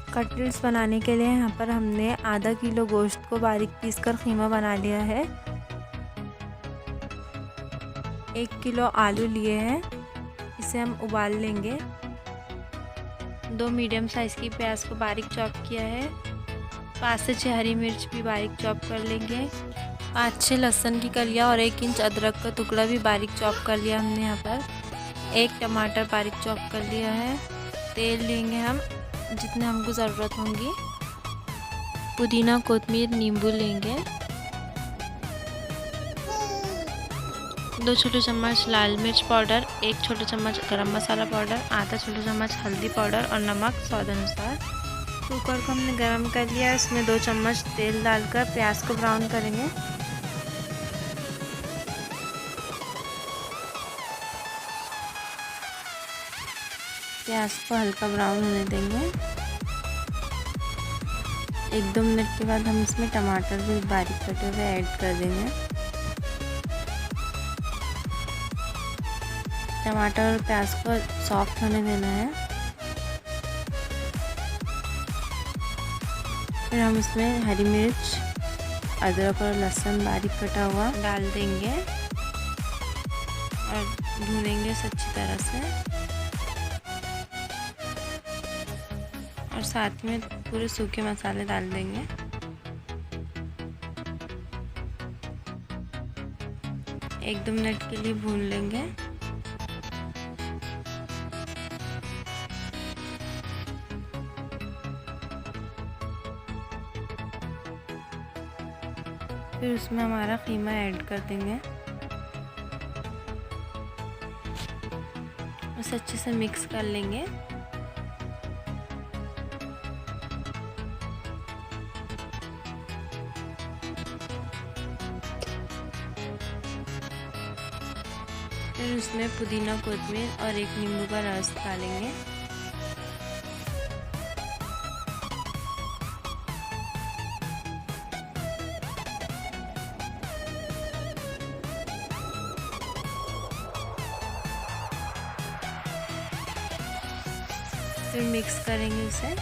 Cutlets बनाने के लिए यहाँ पर हमने आधा किलो गोश्त को बारीक पीसकर खीमा बना लिया है। 1 किलो आलू लिए हैं, इसे हम उबाल लेंगे। 2 मीडियम साइज़ की प्याज को बारीक चॉप किया है। 5 से 6 हरी मिर्च भी बारीक चॉप कर लेंगे। 5-6 लहसुन की कलियाँ और 1 इंच अदरक का टुकड़ा भी बारीक चॉप कर लिया हमने यहाँ पर। 1 टमाटर बारीक चॉप कर लिया है। तेल लेंगे हम जितने हमको ज़रूरत होंगी। पुदीना, कोतमीर, नींबू लेंगे। 2 छोटे चम्मच लाल मिर्च पाउडर, 1 छोटा चम्मच गरम मसाला पाउडर, आधा छोटा चम्मच हल्दी पाउडर और नमक स्वाद अनुसार। कुकर को हमने गरम कर लिया, इसमें 2 चम्मच तेल डालकर प्याज को ब्राउन करेंगे। प्याज को हल्का ब्राउन होने देंगे। 1-2 मिनट के बाद हम इसमें टमाटर भी बारीक कटे हुए ऐड कर देंगे। टमाटर और प्याज को सॉफ्ट होने देना है। फिर हम इसमें हरी मिर्च, अदरक और लहसुन बारीक कटा हुआ डाल देंगे और भूनेंगे इसे अच्छी तरह से। और साथ में पूरे सूखे मसाले डाल देंगे। एक 2 मिनट के लिए भून लेंगे। फिर उसमें हमारा कीमा ऐड कर देंगे। उसे अच्छे से मिक्स कर लेंगे। फिर उसमें पुदीना, कोतमीर और 1 नींबू का रस डालेंगे। फिर मिक्स करेंगे उसे।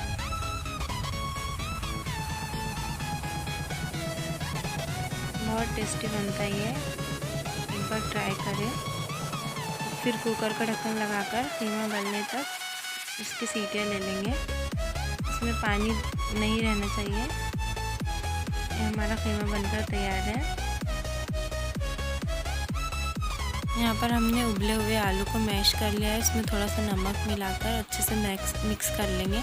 बहुत टेस्टी बनता है ये, एक बार ट्राई करें। फिर कुकर का ढक्कन लगाकर कीमा गलने तक इसकी सीटियाँ ले लेंगे। इसमें पानी नहीं रहना चाहिए। ये हमारा कीमा बनकर तैयार है। यहाँ पर हमने उबले हुए आलू को मैश कर लिया है। इसमें थोड़ा सा नमक मिलाकर अच्छे से मिक्स कर लेंगे।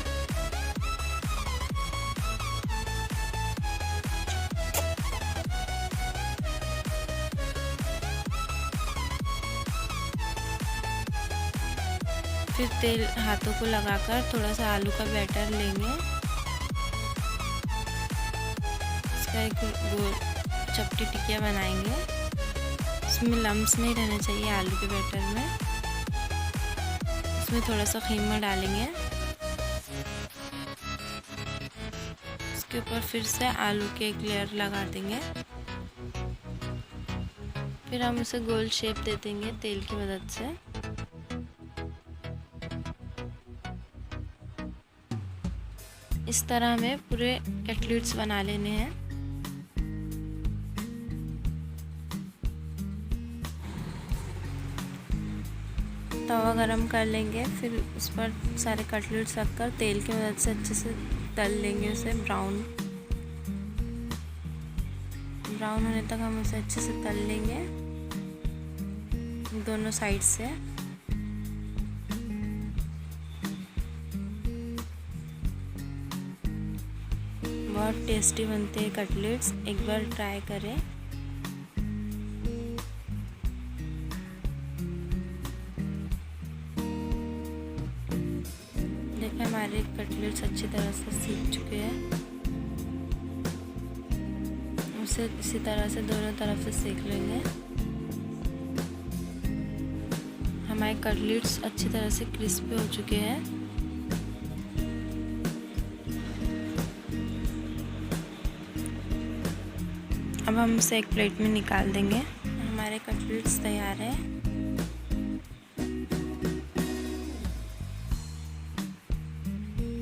फिर तेल हाथों को लगाकर थोड़ा सा आलू का बैटर लेंगे। इसका एक गोल चपटी टिकिया बनाएंगे। इसमें लम्स नहीं रहने चाहिए आलू के बैटर में। इसमें थोड़ा सा कीमा डालेंगे। इसके ऊपर फिर से आलू के एक लेयर लगा देंगे। फिर हम उसे गोल शेप दे देंगे तेल की मदद से। इस तरह हमें पूरे कटलेट्स बना लेने हैं। तवा गरम कर लेंगे। फिर उस पर सारे कटलेट्स रखकर तेल की मदद से अच्छे से तल लेंगे उसे। ब्राउन होने तक हम उसे अच्छे से तल लेंगे दोनों साइड से। बहुत टेस्टी बनते हैं कटलेट्स, एक बार ट्राई करें। देखिए हमारे कटलेट्स अच्छी तरह से सीख चुके हैं। उसे इसी तरह से दोनों तरफ से सेक लेंगे। हमारे कटलेट्स अच्छी तरह से क्रिस्पी हो चुके हैं। अब हम इसे एक प्लेट में निकाल देंगे। हमारे कटलेट्स तैयार है।